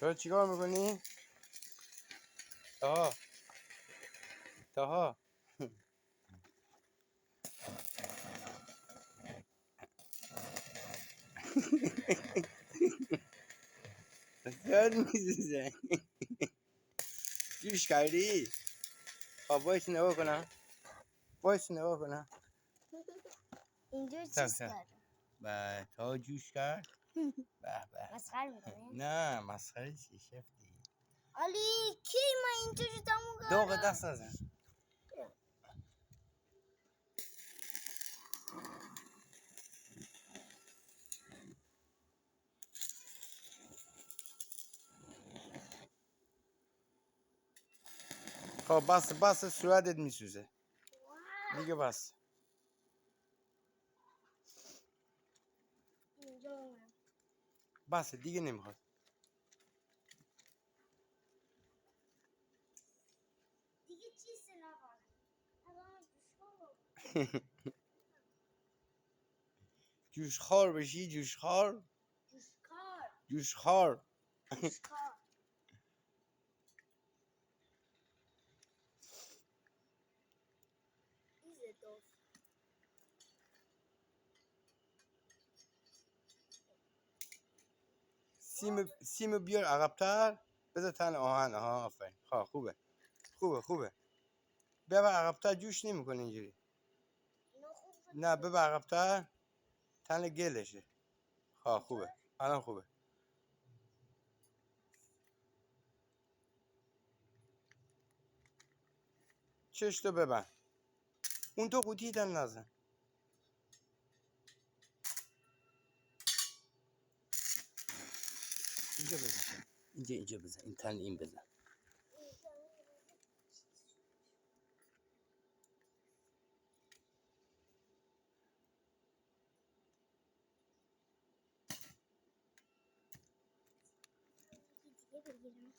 تو چیکار میکنی؟ تاها تاها زیاد میزوزه جوش کردی؟ خب بایست نگاه کنم بایست نگاه کنم اینجا چیز کردم به تا جوش کرد به به مسخره میکنه نه مسخره چی شفتی علی کی من اینجوری تموم کردم دوغ دست نزن خب بس صورتت میسوزه دیگه بس اینجا بس دیگه نمیخواد دیگه چیز نکنه جوشخوار بشی جوشخوار جوشکار جوشخوار جوشکار ایزه دوست سیمو بیار عقب‌تر بذار تن آهن آفرین خوبه خوبه ببر عقب‌تر جوش نمیکنه اینجوری نه ببر عقب‌تر تن گلشه خوبه الان خوبه چشتو ببند اون تو قوطی تن نزن اینجا بزن اینجا بزن این تن این بزن دیگه بگیرم